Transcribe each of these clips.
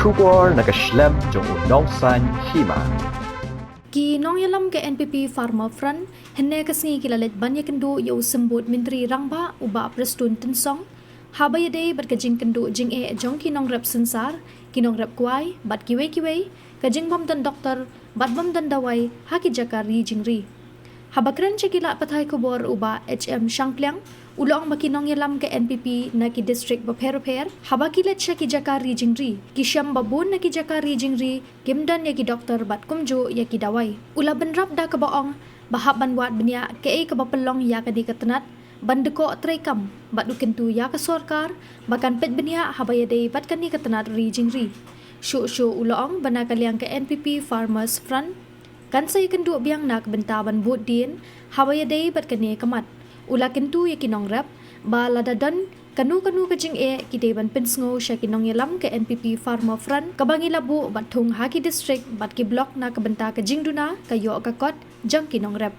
Shubor nakaslem jong unongsan hima. Ki nong yalam ke NPP Farmer Front henne kasngi kilalet banyak kendo yo sembut Menteri Rangba uba Prestun Tensong habayade berkajing kendo jing jong ki nong rep sensar ki nong rep kuai bat kiwe kajing bam dan doktor bat bam dan dawai haki jakari jingri habakran cekila pathai kubor uba HM Shangkliang ulong makinong yalam ke NPP na ki district bapher habakilet siya ki jakari jingri kisyam babun na ki jakari jingri kimdan ya ki doktor bat kumjo ya ki dawai ula benrap da kebaong bahab banwat benya ke kebapelong ya ka di ketenat bandeko trekam bat dukentu ya ke sorkar bahkan pet benya habayade bat kani ketenat ri jingri syu ulong bana kaliang ke NPP Farmers Front kan saya kendu biang nak bentaban bot din habayade bat kani kemat ula kentu ya kinong rap ba ladadan kanu kajing kite ban pensngo sya kinong yalam ke NPP Farmer Front kabangi labu batung haki district bat ki blok na kebenta kajing duna kayo kakot jang kinong rap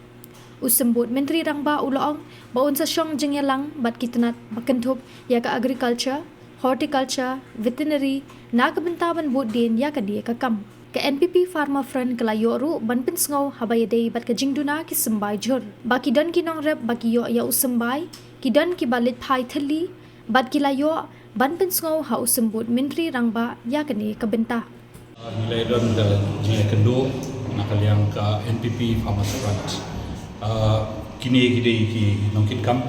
usembut Menteri Rangba ulong baun sa syong jing yalang bat kitenat bakentup ya ka agriculture horticulture veterinary na kebenta ban bot din ya ka dia kakam ke NPP Farmer Front kelayo ru ban pensngo habayade bat kajing duna ki sembai jur baki dan kinong rep baki yo ya usembai kidan ki balit phai thali bat kilayo ban pensngo ha usembut Menteri Rangba ya kene kebenta nilai don da ji kendo nakaliang ka NPP Farmers Front kini ki nongkit kam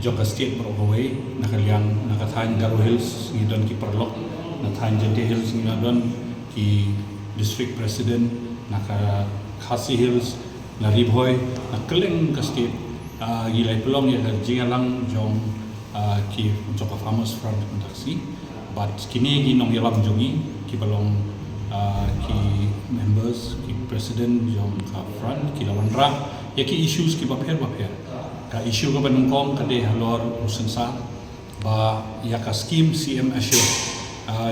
joka state Broadway nakaliang nakathan Garo Hills ngidon ki perlok nathan Jati Hills ngidon ki district president naka Khasi Hills na Ribhoy na keleng ka state gilai pelong ya jingalang jong ki joka Farmers Front kontaksi but kini gi nong yalam jongi ki pelong ki members ki president jong ka front ki lawan ra ya ki issues ki bapher ka issue ka banungkong kade halor usensa ba ya ka scheme CM Assure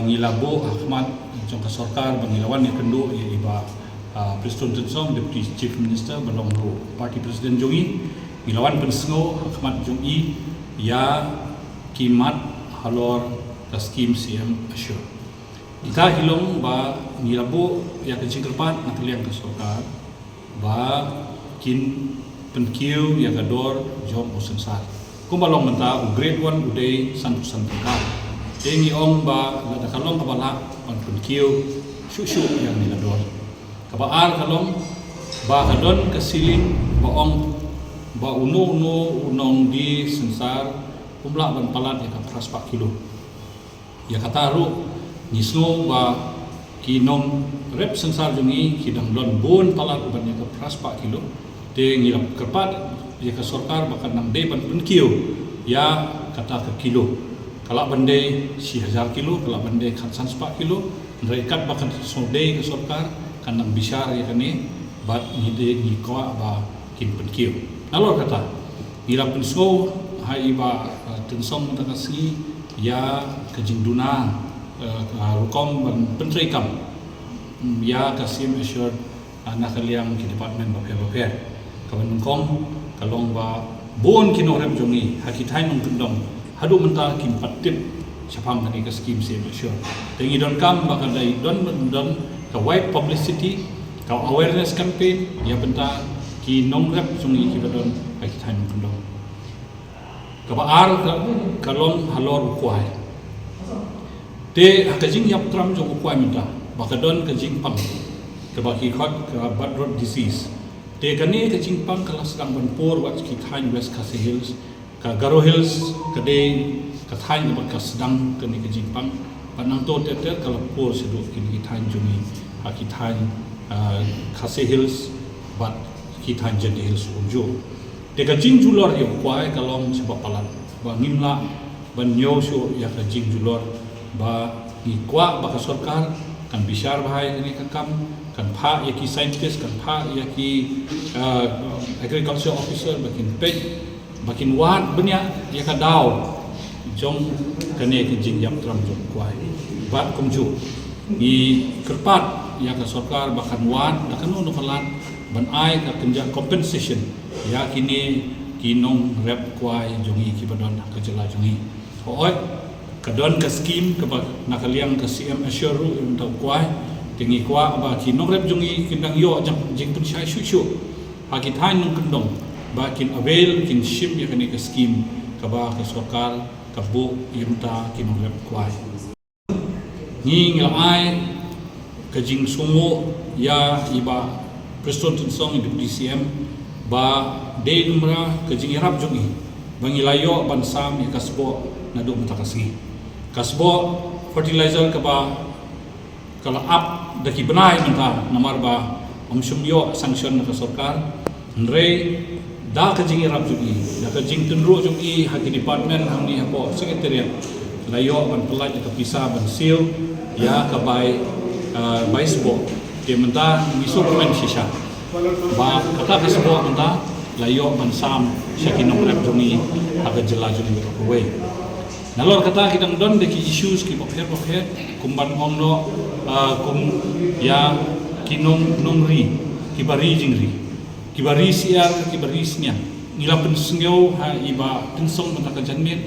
ngilabo Ahmad jong ka sarkar bangilawan ya kendo ya iba Prestun Tensong Deputy Chief Minister balong ro party president jongi ngilawan pensngo Ahmad jongi ya kimat halor ka scheme CM Assure kita hilong ba ngilabo ya kecingkerpat nakaliang ka sarkar ba kin penkiu ya kador job usensar kumbalong menta grade 1 uday santusan tengkal dengi ong ba lada kalong kabala pan penkiu syu yang nilador kabaar kalong ba kadon kasiling ba ong ba unong di sensar kumla ban palat ya ka 4 kilo ya kataru nisno ba kinom rep sensar jungi kidang don bon palat ban ya ka 4 kilo de ngilap kerpat ya ka sarkar bakan nang de ban penkiu ya kata ke kilo kala bande 1000 kilo kala bande khatsan 4 kilo reikat bakan sode ke sarkar kan nang bisar ya kane bat ngide ngikwa ba kin penkiu nalor kata ngilap penso hai ba tensong takasi ya kajing duna rukom ban pentri kam ya kasim Assure nakaliang ki department bapher kabanungkong kalong ba bon kinorem jongi hakithay nung kundong hadu menta kim patip sapam kani ka scheme CM Assure tengi don kam baka dai don ka wide publicity ka awareness campaign ya benta ki nongrep jongi ki don hakithay nung kundong kabaar kalong halor kuai te hakajing yap tram jong kuai menta baka don kajing pang kabaki khot ka bad road disease te kani ke jingpang kala sedang banpur wat ki thain West Khasi Hills ka Garo Hills kade ka thain ba ka sedang kani ke jingpang panang to te kala pur sedu ki thain jumi ha ki thain Khasi Hills bat ki thain Jati Hills umjo te ka jing julor yo kwai kalong sebab palat ba ngimla ban nyo syo ya ka jing julor ba ni kwa ba ka sarkar kan bishar bahai ni kakam kan pha ya ki scientist kan pha ya ki agriculture officer bakin wat benya ya ka daw jong kane ki jing yap tram jong kwai bat kumju ni kerpat ya ka sarkar bakan wat bakan no kalat ban ai ka kenja compensation ya kini kinong rep kwai jongi ki badon ka jela jongi oi kadon ka scheme ka nakaliang ka CM assure untuk kuai tingi kwa ba kinong rep jungi kindang yo jing pun syai shu hakit hain nung kendong ba kin avail kin shim ya kani ka scheme ka ba ka sokal ka bu yunta kinong rep kuai ni ngai ka jing sumo ya iba Preston Tinsong di CM ba de numra ka jing rap jungi bangilayo bansam ya kasbo na do matakasi kasbo fertilizer ka ba kalau up daki benai mentah namar ba omsum yo sanction na sarkar nre da ka jing rap jugi da ka jing tunro jugi haki department hamni hapo secretariat layo ban pelaj ka pisa ban seal ya ka bai baisbo dia mentah mi suplemen shisha ba kata kasbo mentah layo ban sam syakinong rap jugi aga jela jugi away nalor kata kita don deki issues ki bokher kumban ongno kum ya kinong nongri kibari jingri kibari siar kibari snya nila pensengeu ha iba tensong mata janmit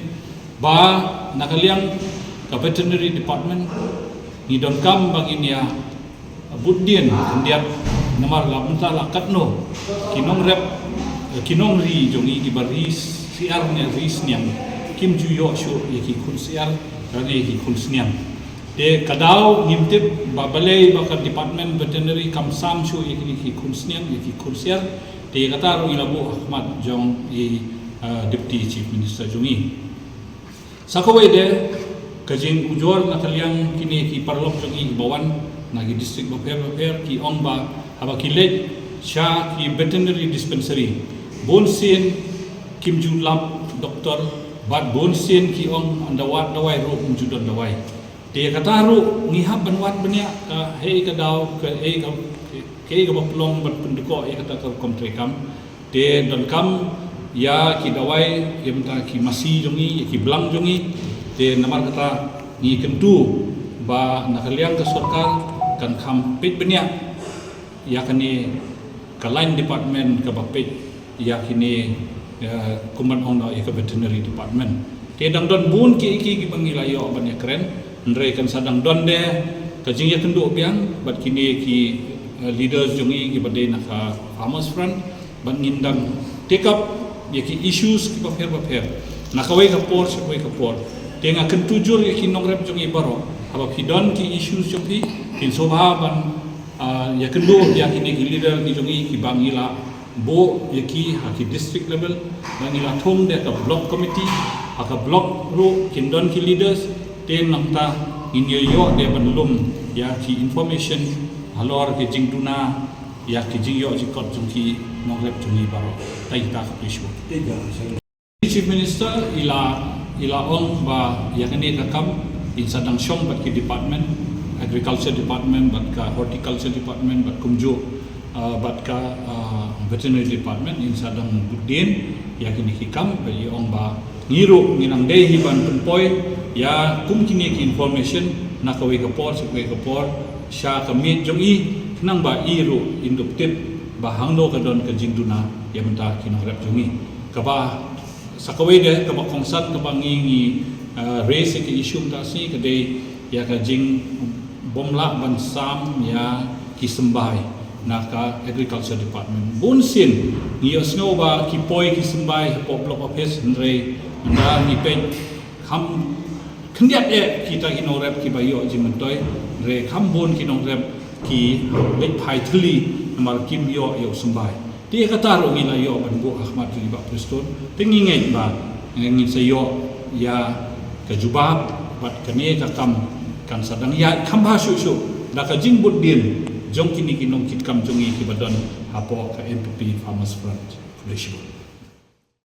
ba nakaliang ka veterinary department ni don kam bangin ya budien kendiat namar la menta la katno kinong rep kinong ri jongi kibari siar nya risnya kim ju yo shu yaki kun siar dan yaki kun sniam de kadau ngimtip ba balai ba department veterinary kam sam shu yaki kun sniam yaki kun siar de kata ro ilabu Ahmad jong deputy chief minister jungi sakawai de kajing ujor nakaliang kini ki parlok jungi bawan nagi district baper ki ong ba haba kilet sha ki veterinary dispensary bonsin kim ju lab doktor bat bonsin ki ong andawat dawai ro judon dawai dia kata ro ngihap banwat benya ka hei ka daw ka hei ka baplong ban penduko ya kata ka kontrekam de don kam ya ki dawai ya menta ki masi jongi ki blang jongi de namar kata ni kentu ba nakaliang ka sarkar kan kam pit benya ya kani ka line department ka bapit ya kini kumban ong ya ke veterinary department te dang don bun ki bangilayo ban ya keren ndre kan sadang don de ka jing ya kendu biang bat kini ki leaders jungi ki bade na ka farmers front ban ngindang take up ya ki issues ki bafer na kawai ka por te nga kan tujur ya ki nongrep jungi baro aba ki don ki issues jungi kin sobha ban ya kendu ya kini ki leader ki jungi ki bangila bo yaki haki district level bangila thong de ka block committee aka block ro kindon ki leaders ten namta inyo yo de banlum ya ki information halor ke jingtuna ya ki jingyo jikot jungki nogrep jungi baro tai ta krisho chief minister ila ong ba yakani ka kam in sadang shong bat ki department agriculture department bat ka horticulture department bat kumjo bat ka veterinary department in sadang budin ya kini hikam bagi ong ba ngiru nginang dei hiban penpoi ya kum kini ki information na kawi kapor sekwe kapor sha kamit jongi nang ba iru induktif ba hangno ka don ka jingduna ya menta kinong rep jongi ka ba sakawai de ka ba kongsat ka ba ngi raise ki issue ta si ka dei ya ka jing bomla ban sam ya ki sembai naka agriculture department bonsin ngiyo snow ba kipoi ki sembai po block office ndre nda ni pe kham khndiat kita inorep ki bayo jimentoi re kham bon ki nongrep ki le phai thli namar kim yo sembai ti kata ro ngila yo ban bu Ahmad li ba Preston tingi ngai ba ngin sayo ya kajubab bat kami ka kam kan sadang ya kham ba shu da ka jing bud din jong kini kinong kitkam jongi ki badon hapo ka MPP Farmers Front Federation